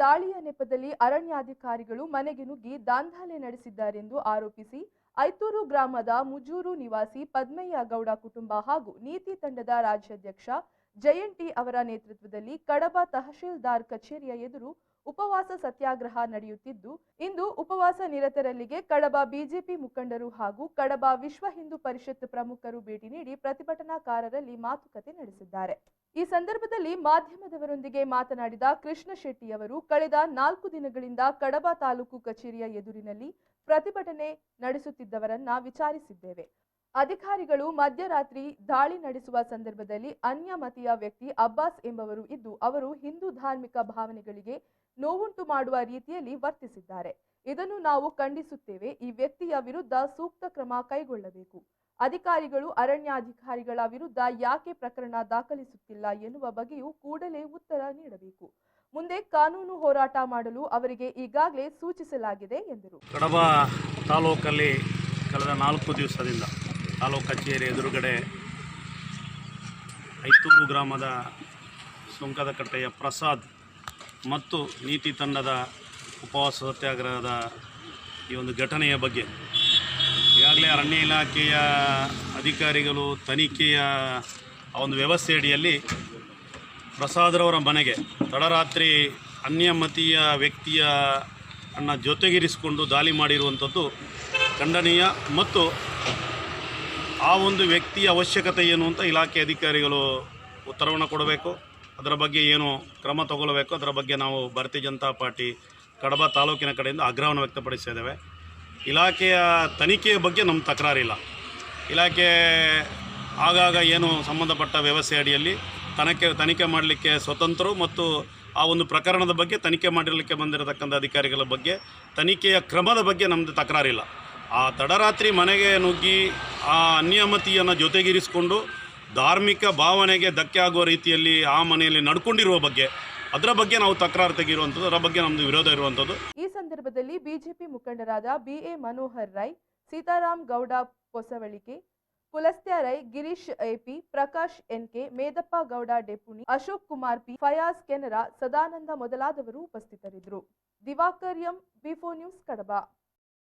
ದಾಳಿಯ ನೆಪದಲ್ಲಿ ಅರಣ್ಯಾಧಿಕಾರಿಗಳು ಮನೆಗೆ ನುಗ್ಗಿ ದಾಂಧಲೆ ನಡೆಸಿದ್ದಾರೆಂದು ಆರೋಪಿಸಿ ಐತೂರು ಗ್ರಾಮದ ಮುಜೂರು ನಿವಾಸಿ ಪದ್ಮಯ್ಯ ಗೌಡ ಕುಟುಂಬ ಹಾಗೂ ನೀತಿ ತಂಡದ ರಾಜ್ಯಾಧ್ಯಕ್ಷ ಜಯಂತಿ ಅವರ ನೇತೃತ್ವದಲ್ಲಿ ಕಡಬ ತಹಶೀಲ್ದಾರ್ ಕಚೇರಿಯ ಎದುರು ಉಪವಾಸ ಸತ್ಯಾಗ್ರಹ ನಡೆಯುತ್ತಿದ್ದು, ಇಂದು ಉಪವಾಸ ನಿರತರಲ್ಲಿಗೆ ಕಡಬ ಬಿಜೆಪಿ ಮುಖಂಡರು ಹಾಗೂ ಕಡಬ ವಿಶ್ವ ಹಿಂದೂ ಪರಿಷತ್ ಪ್ರಮುಖರು ಭೇಟಿ ನೀಡಿ ಪ್ರತಿಭಟನಾಕಾರರಲ್ಲಿ ಮಾತುಕತೆ ನಡೆಸಿದ್ದಾರೆ. ಈ ಸಂದರ್ಭದಲ್ಲಿ ಮಾಧ್ಯಮದವರೊಂದಿಗೆ ಮಾತನಾಡಿದ ಕೃಷ್ಣ ಶೆಟ್ಟಿ ಅವರು, ಕಳೆದ 4 ದಿನಗಳಿಂದ ಕಡಬ ತಾಲೂಕು ಕಚೇರಿಯ ಎದುರಿನಲ್ಲಿ ಪ್ರತಿಭಟನೆ ನಡೆಸುತ್ತಿದ್ದವರನ್ನ ವಿಚಾರಿಸಿದ್ದೇವೆ. ಅಧಿಕಾರಿಗಳು ಮಧ್ಯರಾತ್ರಿ ದಾಳಿ ನಡೆಸುವ ಸಂದರ್ಭದಲ್ಲಿ ಅನ್ಯಮತೀಯ ವ್ಯಕ್ತಿ ಅಬ್ಬಾಸ್ ಎಂಬವರು ಇದ್ದು, ಅವರು ಹಿಂದೂ ಧಾರ್ಮಿಕ ಭಾವನೆಗಳಿಗೆ ನೋವುಂಟು ಮಾಡುವ ರೀತಿಯಲ್ಲಿ ವರ್ತಿಸಿದ್ದಾರೆ. ಇದನ್ನು ನಾವು ಖಂಡಿಸುತ್ತೇವೆ. ಈ ವ್ಯಕ್ತಿಯ ವಿರುದ್ಧ ಸೂಕ್ತ ಕ್ರಮ ಕೈಗೊಳ್ಳಬೇಕು. ಅಧಿಕಾರಿಗಳು ಅರಣ್ಯಾಧಿಕಾರಿಗಳ ವಿರುದ್ಧ ಯಾಕೆ ಪ್ರಕರಣ ದಾಖಲಿಸುತ್ತಿಲ್ಲ ಎನ್ನುವ ಬಗ್ಗೆಯೂ ಕೂಡಲೇ ಉತ್ತರ ನೀಡಬೇಕು. ಮುಂದೆ ಕಾನೂನು ಹೋರಾಟ ಮಾಡಲು ಅವರಿಗೆ ಈಗಾಗಲೇ ಸೂಚಿಸಲಾಗಿದೆ ಎಂದರು. ಕಡಬ ತಾಲೂಕಲ್ಲಿ ಕಳೆದ 4 ದಿವಸದಿಂದ ತಾಲೂಕು ಕಚೇರಿ ಎದುರುಗಡೆ ಐತೂರು ಗ್ರಾಮದ ಸುಂಕದಕಟ್ಟೆಯ ಪ್ರಸಾದ್ ಮತ್ತು ನೀತಿ ತಂಡದ ಉಪವಾಸ ಸತ್ಯಾಗ್ರಹದ ಈ ಒಂದು ಘಟನೆಯ ಬಗ್ಗೆ ಈಗಾಗಲೇ ಅರಣ್ಯ ಇಲಾಖೆಯ ಅಧಿಕಾರಿಗಳು ತನಿಖೆಯ ಒಂದು ವ್ಯವಸ್ಥೆ ಅಡಿಯಲ್ಲಿ ಪ್ರಸಾದ್ರವರ ಮನೆಗೆ ತಡರಾತ್ರಿ ಅನ್ಯಮತೀಯ ವ್ಯಕ್ತಿಯನ್ನು ಜೊತೆಗಿರಿಸಿಕೊಂಡು ದಾಳಿ ಮಾಡಿರುವಂಥದ್ದು ಖಂಡನೀಯ. ಮತ್ತು ಆ ಒಂದು ವ್ಯಕ್ತಿಯ ಅವಶ್ಯಕತೆ ಏನು ಅಂತ ಇಲಾಖೆ ಅಧಿಕಾರಿಗಳು ಉತ್ತರವನ್ನು ಕೊಡಬೇಕು. ಅದರ ಬಗ್ಗೆ ಏನು ಕ್ರಮ ತಗೊಳ್ಳಬೇಕು, ಅದರ ಬಗ್ಗೆ ನಾವು ಭಾರತೀಯ ಜನತಾ ಪಾರ್ಟಿ ಕಡಬ ತಾಲೂಕಿನ ಕಡೆಯಿಂದ ಆಗ್ರಹವನ್ನು ವ್ಯಕ್ತಪಡಿಸಿದ್ದೇವೆ. ಇಲಾಖೆಯ ತನಿಖೆಯ ಬಗ್ಗೆ ನಮ್ಮ ತಕರಾರಿಲ್ಲ. ಇಲಾಖೆ ಆಗಾಗ ಏನು ಸಂಬಂಧಪಟ್ಟ ವ್ಯವಸ್ಥೆ ಅಡಿಯಲ್ಲಿ ತನಿಖೆ ಮಾಡಲಿಕ್ಕೆ ಸ್ವತಂತ್ರರು ಮತ್ತು ಆ ಒಂದು ಪ್ರಕರಣದ ಬಗ್ಗೆ ತನಿಖೆ ಮಾಡಲಿಕ್ಕೆ ಬಂದಿರತಕ್ಕಂಥ ಅಧಿಕಾರಿಗಳ ಬಗ್ಗೆ ತನಿಖೆಯ ಕ್ರಮದ ಬಗ್ಗೆ ನಮ್ಮದು ತಕರಾರಿಲ್ಲ. ಆ ತಡರಾತ್ರಿ ಮನೆಗೆ ನುಗ್ಗಿ ಆ ಅನ್ಯಮತಿಯನ್ನು ಜೊತೆಗಿರಿಸಿಕೊಂಡು ಧಾರ್ಮಿಕ ಭಾವನೆಗೆ ಧಕ್ಕೆ ಆಗುವ ರೀತಿಯಲ್ಲಿ ಆ ಮನೆಯಲ್ಲಿ ನಡ್ಕೊಂಡಿರುವ ಬಗ್ಗೆ ಅದರ ಬಗ್ಗೆ ನಾವು ತಕರಾರು ತೆಗೆದಿರುವಂಥದ್ದು, ಅದರ ಬಗ್ಗೆ ನಮ್ಮದು ವಿರೋಧ ಇರುವಂಥದ್ದು. ಈ ಸಂದರ್ಭದಲ್ಲಿ ಬಿಜೆಪಿ ಮುಖಂಡರಾದ B A Manohar Rai, Sitaram Gowda Posavalike, Pulastya Rai, Girish A P, Prakash N K, Medappa Gowda Depuni, Ashok Kumar P, Fayaz Canara, Sadananda ಮೊದಲಾದವರು ಉಪಸ್ಥಿತರಿದ್ದರು. ದಿವಾಕರ್ ಎಂ, B4 ನ್ಯೂಸ್, ಕಡಬ.